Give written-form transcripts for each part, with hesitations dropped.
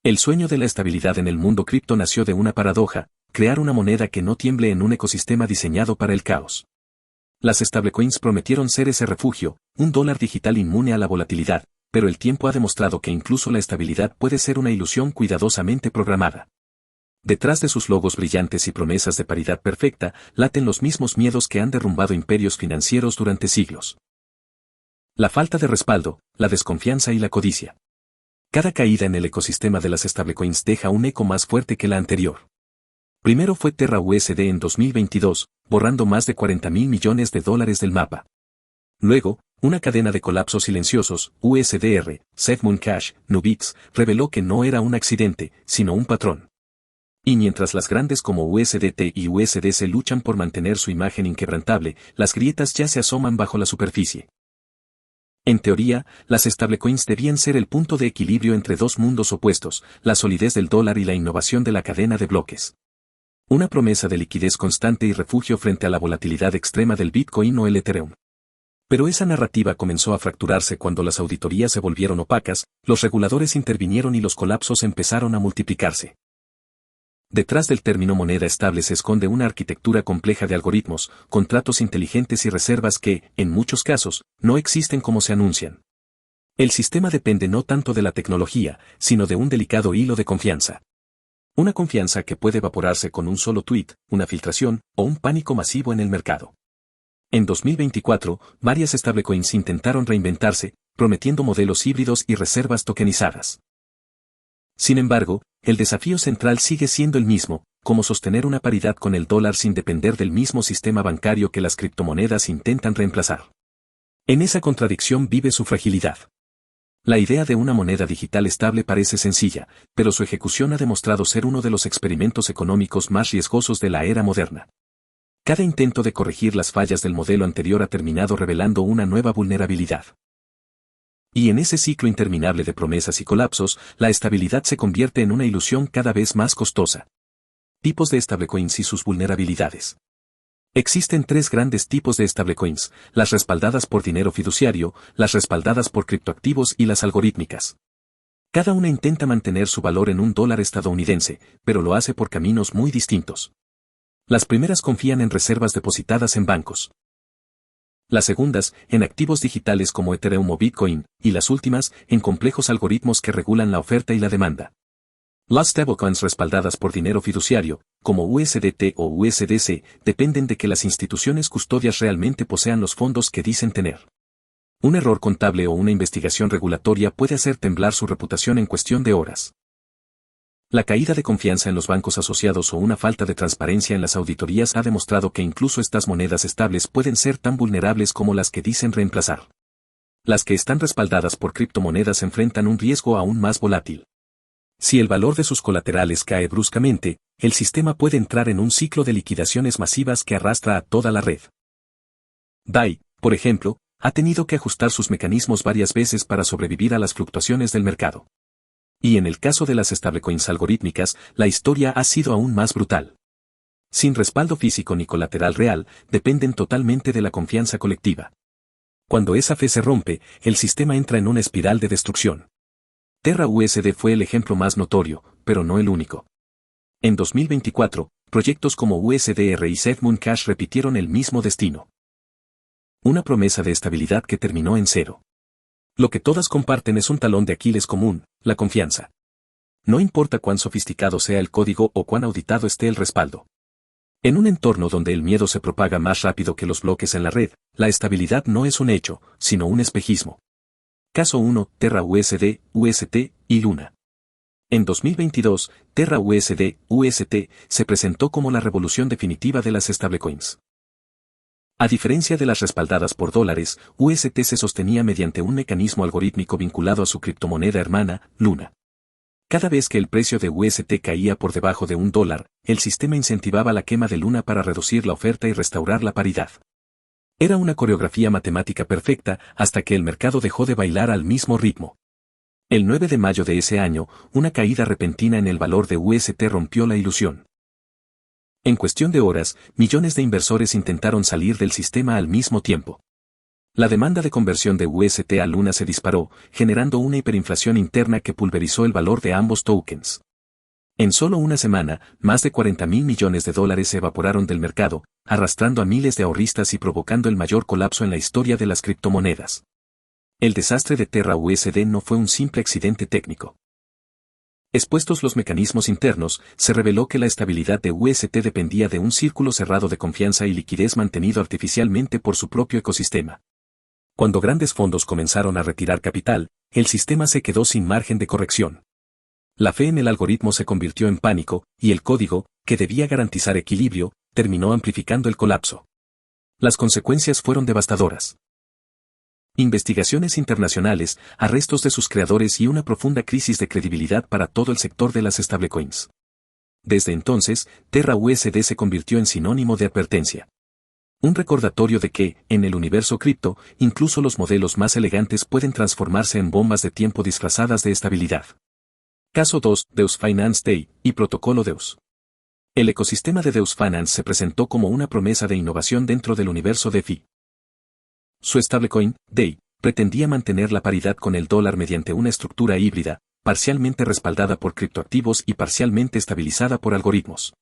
El sueño de la estabilidad en el mundo cripto nació de una paradoja: crear una moneda que no tiemble en un ecosistema diseñado para el caos. Las stablecoins prometieron ser ese refugio, un dólar digital inmune a la volatilidad, pero el tiempo ha demostrado que incluso la estabilidad puede ser una ilusión cuidadosamente programada. Detrás de sus logos brillantes y promesas de paridad perfecta, laten los mismos miedos que han derrumbado imperios financieros durante siglos. La falta de respaldo, la desconfianza y la codicia. Cada caída en el ecosistema de las stablecoins deja un eco más fuerte que la anterior. Primero fue Terra USD en 2022, borrando más de $40.000 millones del mapa. Luego, una cadena de colapsos silenciosos, USDR, SafeMoon Cash, Nubits, reveló que no era un accidente, sino un patrón. Y mientras las grandes como USDT y USDC luchan por mantener su imagen inquebrantable, las grietas ya se asoman bajo la superficie. En teoría, las stablecoins debían ser el punto de equilibrio entre dos mundos opuestos, la solidez del dólar y la innovación de la cadena de bloques. Una promesa de liquidez constante y refugio frente a la volatilidad extrema del Bitcoin o el Ethereum. Pero esa narrativa comenzó a fracturarse cuando las auditorías se volvieron opacas, los reguladores intervinieron y los colapsos empezaron a multiplicarse. Detrás del término moneda estable se esconde una arquitectura compleja de algoritmos, contratos inteligentes y reservas que, en muchos casos, no existen como se anuncian. El sistema depende no tanto de la tecnología, sino de un delicado hilo de confianza. Una confianza que puede evaporarse con un solo tweet, una filtración, o un pánico masivo en el mercado. En 2024, varias stablecoins intentaron reinventarse, prometiendo modelos híbridos y reservas tokenizadas. Sin embargo, el desafío central sigue siendo el mismo: cómo sostener una paridad con el dólar sin depender del mismo sistema bancario que las criptomonedas intentan reemplazar. En esa contradicción vive su fragilidad. La idea de una moneda digital estable parece sencilla, pero su ejecución ha demostrado ser uno de los experimentos económicos más riesgosos de la era moderna. Cada intento de corregir las fallas del modelo anterior ha terminado revelando una nueva vulnerabilidad. Y en ese ciclo interminable de promesas y colapsos, la estabilidad se convierte en una ilusión cada vez más costosa. Tipos de stablecoins y sus vulnerabilidades. Existen tres grandes tipos de stablecoins: las respaldadas por dinero fiduciario, las respaldadas por criptoactivos y las algorítmicas. Cada una intenta mantener su valor en un dólar estadounidense, pero lo hace por caminos muy distintos. Las primeras confían en reservas depositadas en bancos. Las segundas, en activos digitales como Ethereum o Bitcoin, y las últimas, en complejos algoritmos que regulan la oferta y la demanda. Las stablecoins respaldadas por dinero fiduciario, como USDT o USDC, dependen de que las instituciones custodias realmente posean los fondos que dicen tener. Un error contable o una investigación regulatoria puede hacer temblar su reputación en cuestión de horas. La caída de confianza en los bancos asociados o una falta de transparencia en las auditorías ha demostrado que incluso estas monedas estables pueden ser tan vulnerables como las que dicen reemplazar. Las que están respaldadas por criptomonedas enfrentan un riesgo aún más volátil. Si el valor de sus colaterales cae bruscamente, el sistema puede entrar en un ciclo de liquidaciones masivas que arrastra a toda la red. DAI, por ejemplo, ha tenido que ajustar sus mecanismos varias veces para sobrevivir a las fluctuaciones del mercado. Y en el caso de las stablecoins algorítmicas, la historia ha sido aún más brutal. Sin respaldo físico ni colateral real, dependen totalmente de la confianza colectiva. Cuando esa fe se rompe, el sistema entra en una espiral de destrucción. Terra USD fue el ejemplo más notorio, pero no el único. En 2024, proyectos como USDR y SafeMoon Cash repitieron el mismo destino. Una promesa de estabilidad que terminó en cero. Lo que todas comparten es un talón de Aquiles común: la confianza. No importa cuán sofisticado sea el código o cuán auditado esté el respaldo. En un entorno donde el miedo se propaga más rápido que los bloques en la red, la estabilidad no es un hecho, sino un espejismo. Caso 1, Terra USD, UST y Luna. En 2022, Terra USD, UST, se presentó como la revolución definitiva de las stablecoins. A diferencia de las respaldadas por dólares, UST se sostenía mediante un mecanismo algorítmico vinculado a su criptomoneda hermana, Luna. Cada vez que el precio de UST caía por debajo de $1, el sistema incentivaba la quema de Luna para reducir la oferta y restaurar la paridad. Era una coreografía matemática perfecta hasta que el mercado dejó de bailar al mismo ritmo. El 9 de mayo de ese año, una caída repentina en el valor de UST rompió la ilusión. En cuestión de horas, millones de inversores intentaron salir del sistema al mismo tiempo. La demanda de conversión de UST a Luna se disparó, generando una hiperinflación interna que pulverizó el valor de ambos tokens. En solo una semana, más de 40.000 millones de dólares se evaporaron del mercado, arrastrando a miles de ahorristas y provocando el mayor colapso en la historia de las criptomonedas. El desastre de Terra USD no fue un simple accidente técnico. Expuestos los mecanismos internos, se reveló que la estabilidad de UST dependía de un círculo cerrado de confianza y liquidez mantenido artificialmente por su propio ecosistema. Cuando grandes fondos comenzaron a retirar capital, el sistema se quedó sin margen de corrección. La fe en el algoritmo se convirtió en pánico, y el código, que debía garantizar equilibrio, terminó amplificando el colapso. Las consecuencias fueron devastadoras. Investigaciones internacionales, arrestos de sus creadores y una profunda crisis de credibilidad para todo el sector de las stablecoins. Desde entonces, Terra USD se convirtió en sinónimo de advertencia. Un recordatorio de que, en el universo cripto, incluso los modelos más elegantes pueden transformarse en bombas de tiempo disfrazadas de estabilidad. Caso 2, Deus Finance Day y Protocolo Deus. El ecosistema de Deus Finance se presentó como una promesa de innovación dentro del universo DeFi. Su stablecoin, DAI, pretendía mantener la paridad con el dólar mediante una estructura híbrida, parcialmente respaldada por criptoactivos y parcialmente estabilizada por algoritmos.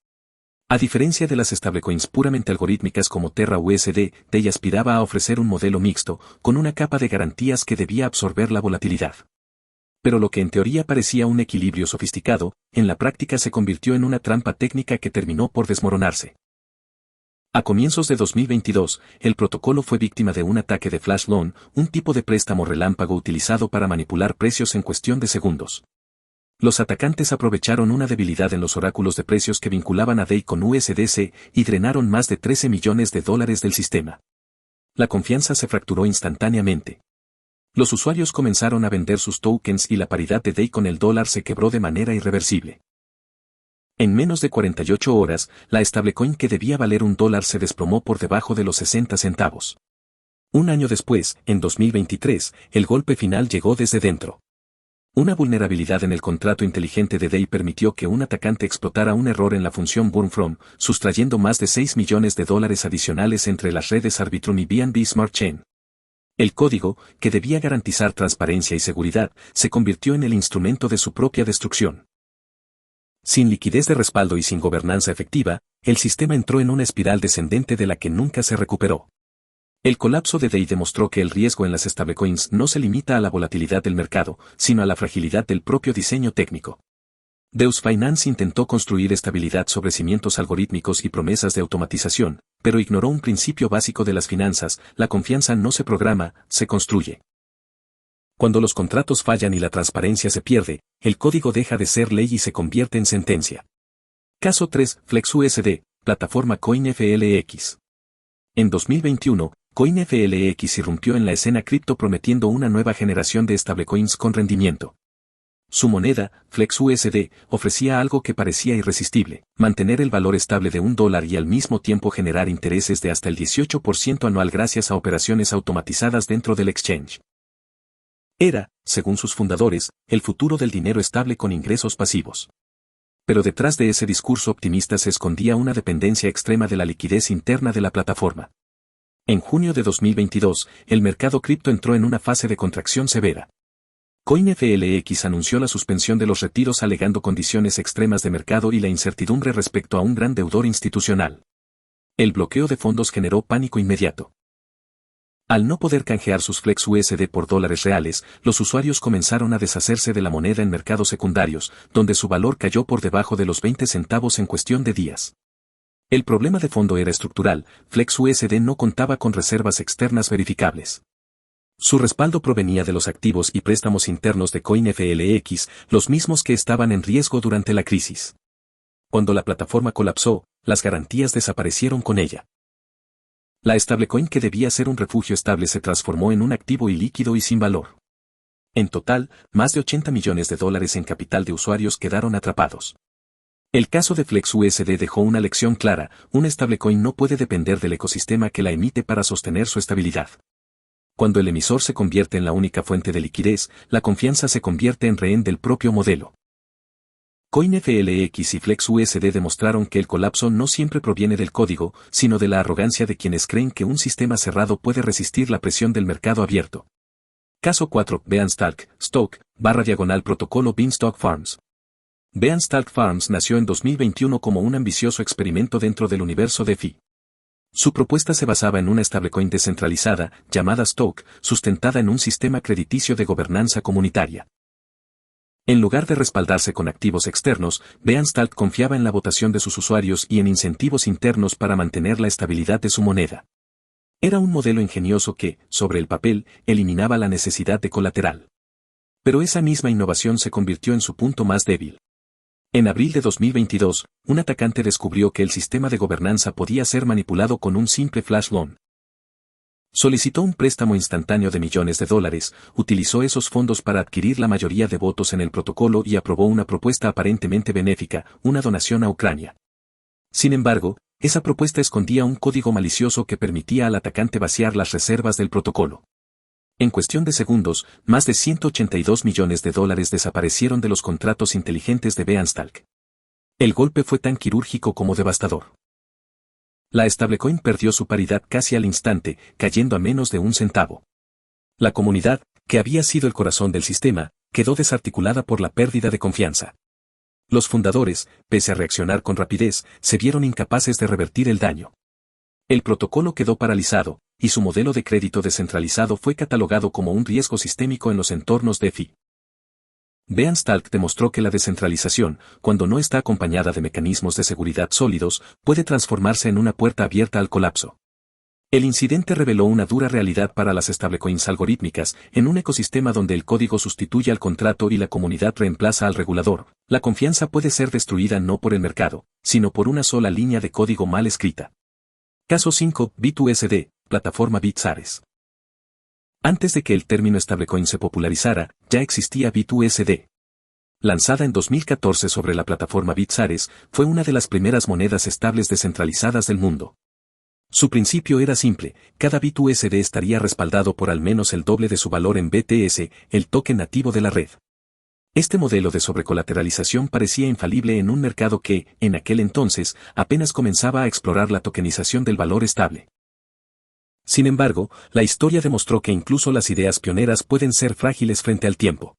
A diferencia de las stablecoins puramente algorítmicas como Terra USD, DAI aspiraba a ofrecer un modelo mixto, con una capa de garantías que debía absorber la volatilidad. Pero lo que en teoría parecía un equilibrio sofisticado, en la práctica se convirtió en una trampa técnica que terminó por desmoronarse. A comienzos de 2022, el protocolo fue víctima de un ataque de flash loan, un tipo de préstamo relámpago utilizado para manipular precios en cuestión de segundos. Los atacantes aprovecharon una debilidad en los oráculos de precios que vinculaban a DAI con USDC y drenaron más de 13 millones de dólares del sistema. La confianza se fracturó instantáneamente. Los usuarios comenzaron a vender sus tokens y la paridad de DAI con el dólar se quebró de manera irreversible. En menos de 48 horas, la stablecoin que debía valer $1 se desplomó por debajo de los 60 centavos. Un año después, en 2023, el golpe final llegó desde dentro. Una vulnerabilidad en el contrato inteligente de DAI permitió que un atacante explotara un error en la función burn from, sustrayendo más de 6 millones de dólares adicionales entre las redes Arbitrum y BNB Smart Chain. El código, que debía garantizar transparencia y seguridad, se convirtió en el instrumento de su propia destrucción. Sin liquidez de respaldo y sin gobernanza efectiva, el sistema entró en una espiral descendente de la que nunca se recuperó. El colapso de DAI demostró que el riesgo en las stablecoins no se limita a la volatilidad del mercado, sino a la fragilidad del propio diseño técnico. Deus Finance intentó construir estabilidad sobre cimientos algorítmicos y promesas de automatización, pero ignoró un principio básico de las finanzas: la confianza no se programa, se construye. Cuando los contratos fallan y la transparencia se pierde, el código deja de ser ley y se convierte en sentencia. Caso 3, FlexUSD, plataforma CoinFLX. En 2021, CoinFLX irrumpió en la escena cripto prometiendo una nueva generación de stablecoins con rendimiento. Su moneda, FlexUSD, ofrecía algo que parecía irresistible: mantener el valor estable de $1 y al mismo tiempo generar intereses de hasta el 18% anual gracias a operaciones automatizadas dentro del exchange. Era, según sus fundadores, el futuro del dinero estable con ingresos pasivos. Pero detrás de ese discurso optimista se escondía una dependencia extrema de la liquidez interna de la plataforma. En junio de 2022, el mercado cripto entró en una fase de contracción severa. CoinFLX anunció la suspensión de los retiros alegando condiciones extremas de mercado y la incertidumbre respecto a un gran deudor institucional. El bloqueo de fondos generó pánico inmediato. Al no poder canjear sus FlexUSD por dólares reales, los usuarios comenzaron a deshacerse de la moneda en mercados secundarios, donde su valor cayó por debajo de los 20 centavos en cuestión de días. El problema de fondo era estructural: FlexUSD no contaba con reservas externas verificables. Su respaldo provenía de los activos y préstamos internos de CoinFLX, los mismos que estaban en riesgo durante la crisis. Cuando la plataforma colapsó, las garantías desaparecieron con ella. La stablecoin que debía ser un refugio estable se transformó en un activo ilíquido y sin valor. En total, más de 80 millones de dólares en capital de usuarios quedaron atrapados. El caso de FlexUSD dejó una lección clara: un stablecoin no puede depender del ecosistema que la emite para sostener su estabilidad. Cuando el emisor se convierte en la única fuente de liquidez, la confianza se convierte en rehén del propio modelo. CoinFLX y FlexUSD demostraron que el colapso no siempre proviene del código, sino de la arrogancia de quienes creen que un sistema cerrado puede resistir la presión del mercado abierto. Caso 4. Beanstalk, Stock, /protocolo Beanstalk Farms. Beanstalk Farms nació en 2021 como un ambicioso experimento dentro del universo DeFi. Su propuesta se basaba en una stablecoin descentralizada, llamada Stock, sustentada en un sistema crediticio de gobernanza comunitaria. En lugar de respaldarse con activos externos, Beanstalk confiaba en la votación de sus usuarios y en incentivos internos para mantener la estabilidad de su moneda. Era un modelo ingenioso que, sobre el papel, eliminaba la necesidad de colateral. Pero esa misma innovación se convirtió en su punto más débil. En abril de 2022, un atacante descubrió que el sistema de gobernanza podía ser manipulado con un simple flash loan. Solicitó un préstamo instantáneo de millones de dólares, utilizó esos fondos para adquirir la mayoría de votos en el protocolo y aprobó una propuesta aparentemente benéfica, una donación a Ucrania. Sin embargo, esa propuesta escondía un código malicioso que permitía al atacante vaciar las reservas del protocolo. En cuestión de segundos, más de 182 millones de dólares desaparecieron de los contratos inteligentes de Beanstalk. El golpe fue tan quirúrgico como devastador. La stablecoin perdió su paridad casi al instante, cayendo a menos de un centavo. La comunidad, que había sido el corazón del sistema, quedó desarticulada por la pérdida de confianza. Los fundadores, pese a reaccionar con rapidez, se vieron incapaces de revertir el daño. El protocolo quedó paralizado, y su modelo de crédito descentralizado fue catalogado como un riesgo sistémico en los entornos DeFi. Beanstalk demostró que la descentralización, cuando no está acompañada de mecanismos de seguridad sólidos, puede transformarse en una puerta abierta al colapso. El incidente reveló una dura realidad para las stablecoins algorítmicas, en un ecosistema donde el código sustituye al contrato y la comunidad reemplaza al regulador. La confianza puede ser destruida no por el mercado, sino por una sola línea de código mal escrita. Caso 5. BitUSD, plataforma BitSares. Antes de que el término stablecoin se popularizara, ya existía BitUSD. Lanzada en 2014 sobre la plataforma BitSares, fue una de las primeras monedas estables descentralizadas del mundo. Su principio era simple: cada BitUSD estaría respaldado por al menos el doble de su valor en BTS, el token nativo de la red. Este modelo de sobrecolateralización parecía infalible en un mercado que, en aquel entonces, apenas comenzaba a explorar la tokenización del valor estable. Sin embargo, la historia demostró que incluso las ideas pioneras pueden ser frágiles frente al tiempo.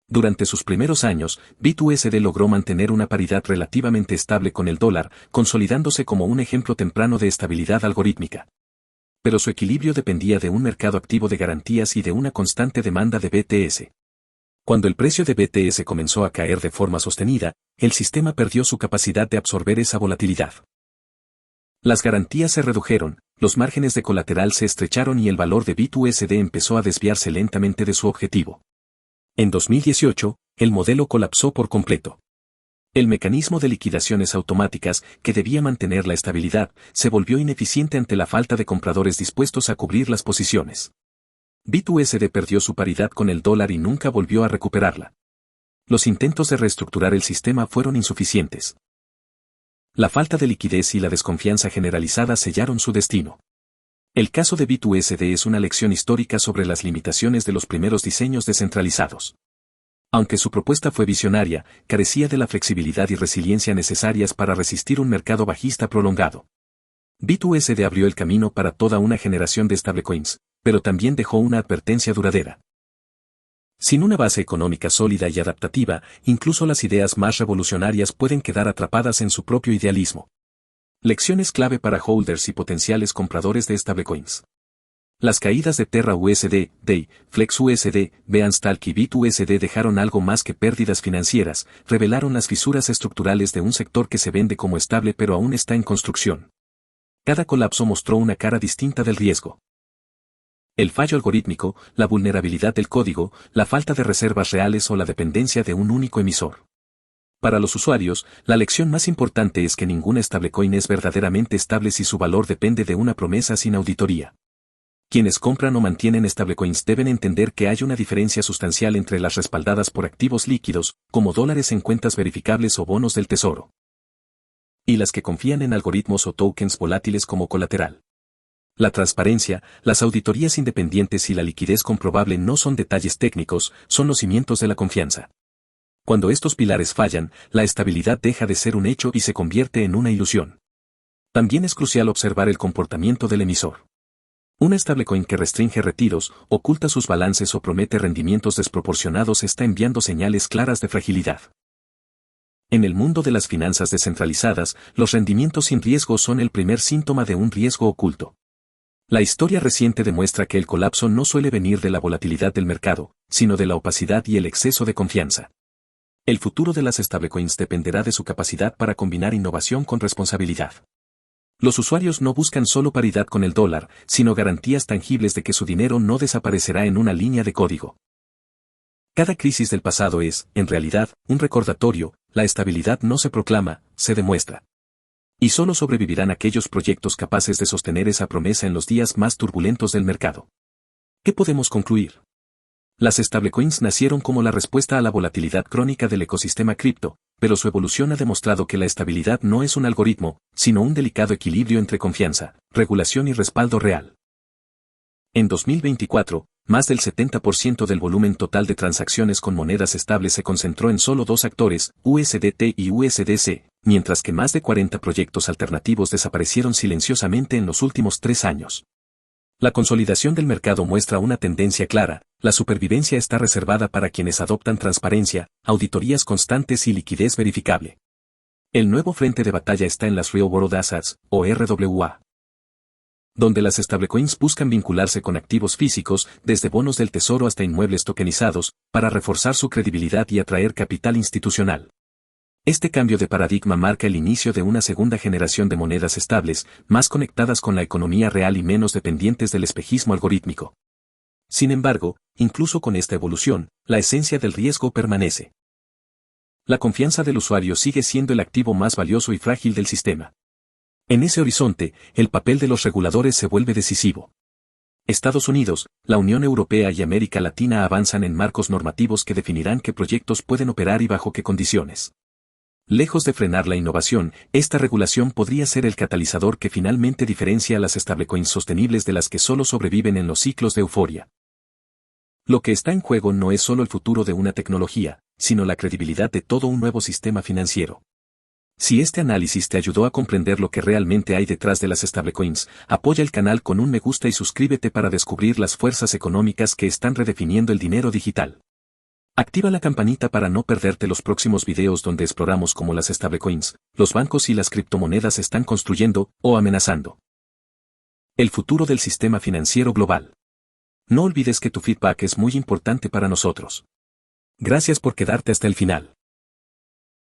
Durante sus primeros años, BitUSD logró mantener una paridad relativamente estable con el dólar, consolidándose como un ejemplo temprano de estabilidad algorítmica. Pero su equilibrio dependía de un mercado activo de garantías y de una constante demanda de BTS. Cuando el precio de BTS comenzó a caer de forma sostenida, el sistema perdió su capacidad de absorber esa volatilidad. Las garantías se redujeron, los márgenes de colateral se estrecharon y el valor de BitUSD empezó a desviarse lentamente de su objetivo. En 2018, el modelo colapsó por completo. El mecanismo de liquidaciones automáticas, que debía mantener la estabilidad, se volvió ineficiente ante la falta de compradores dispuestos a cubrir las posiciones. BitUSD perdió su paridad con el dólar y nunca volvió a recuperarla. Los intentos de reestructurar el sistema fueron insuficientes. La falta de liquidez y la desconfianza generalizada sellaron su destino. El caso de BitUSD es una lección histórica sobre las limitaciones de los primeros diseños descentralizados. Aunque su propuesta fue visionaria, carecía de la flexibilidad y resiliencia necesarias para resistir un mercado bajista prolongado. BitUSD abrió el camino para toda una generación de stablecoins, pero también dejó una advertencia duradera. Sin una base económica sólida y adaptativa, incluso las ideas más revolucionarias pueden quedar atrapadas en su propio idealismo. Lecciones clave para holders y potenciales compradores de stablecoins. Las caídas de TerraUSD, DAI, FlexUSD, Beanstalk y BitUSD dejaron algo más que pérdidas financieras, revelaron las fisuras estructurales de un sector que se vende como estable pero aún está en construcción. Cada colapso mostró una cara distinta del riesgo. El fallo algorítmico, la vulnerabilidad del código, la falta de reservas reales o la dependencia de un único emisor. Para los usuarios, la lección más importante es que ninguna stablecoin es verdaderamente estable si su valor depende de una promesa sin auditoría. Quienes compran o mantienen stablecoins deben entender que hay una diferencia sustancial entre las respaldadas por activos líquidos, como dólares en cuentas verificables o bonos del tesoro, y las que confían en algoritmos o tokens volátiles como colateral. La transparencia, las auditorías independientes y la liquidez comprobable no son detalles técnicos, son los cimientos de la confianza. Cuando estos pilares fallan, la estabilidad deja de ser un hecho y se convierte en una ilusión. También es crucial observar el comportamiento del emisor. Una stablecoin que restringe retiros, oculta sus balances o promete rendimientos desproporcionados está enviando señales claras de fragilidad. En el mundo de las finanzas descentralizadas, los rendimientos sin riesgo son el primer síntoma de un riesgo oculto. La historia reciente demuestra que el colapso no suele venir de la volatilidad del mercado, sino de la opacidad y el exceso de confianza. El futuro de las stablecoins dependerá de su capacidad para combinar innovación con responsabilidad. Los usuarios no buscan solo paridad con el dólar, sino garantías tangibles de que su dinero no desaparecerá en una línea de código. Cada crisis del pasado es, en realidad, un recordatorio, la estabilidad no se proclama, se demuestra. Y solo sobrevivirán aquellos proyectos capaces de sostener esa promesa en los días más turbulentos del mercado. ¿Qué podemos concluir? Las stablecoins nacieron como la respuesta a la volatilidad crónica del ecosistema cripto, pero su evolución ha demostrado que la estabilidad no es un algoritmo, sino un delicado equilibrio entre confianza, regulación y respaldo real. En 2024, más del 70% del volumen total de transacciones con monedas estables se concentró en solo dos actores, USDT y USDC, mientras que más de 40 proyectos alternativos desaparecieron silenciosamente en los últimos 3 años. La consolidación del mercado muestra una tendencia clara: la supervivencia está reservada para quienes adoptan transparencia, auditorías constantes y liquidez verificable. El nuevo frente de batalla está en las Real World Assets, o RWA, donde las stablecoins buscan vincularse con activos físicos, desde bonos del tesoro hasta inmuebles tokenizados, para reforzar su credibilidad y atraer capital institucional. Este cambio de paradigma marca el inicio de una segunda generación de monedas estables, más conectadas con la economía real y menos dependientes del espejismo algorítmico. Sin embargo, incluso con esta evolución, la esencia del riesgo permanece. La confianza del usuario sigue siendo el activo más valioso y frágil del sistema. En ese horizonte, el papel de los reguladores se vuelve decisivo. Estados Unidos, la Unión Europea y América Latina avanzan en marcos normativos que definirán qué proyectos pueden operar y bajo qué condiciones. Lejos de frenar la innovación, esta regulación podría ser el catalizador que finalmente diferencia a las stablecoins sostenibles de las que solo sobreviven en los ciclos de euforia. Lo que está en juego no es solo el futuro de una tecnología, sino la credibilidad de todo un nuevo sistema financiero. Si este análisis te ayudó a comprender lo que realmente hay detrás de las stablecoins, apoya el canal con un me gusta y suscríbete para descubrir las fuerzas económicas que están redefiniendo el dinero digital. Activa la campanita para no perderte los próximos videos donde exploramos cómo las stablecoins, los bancos y las criptomonedas están construyendo o amenazando el futuro del sistema financiero global. No olvides que tu feedback es muy importante para nosotros. Gracias por quedarte hasta el final.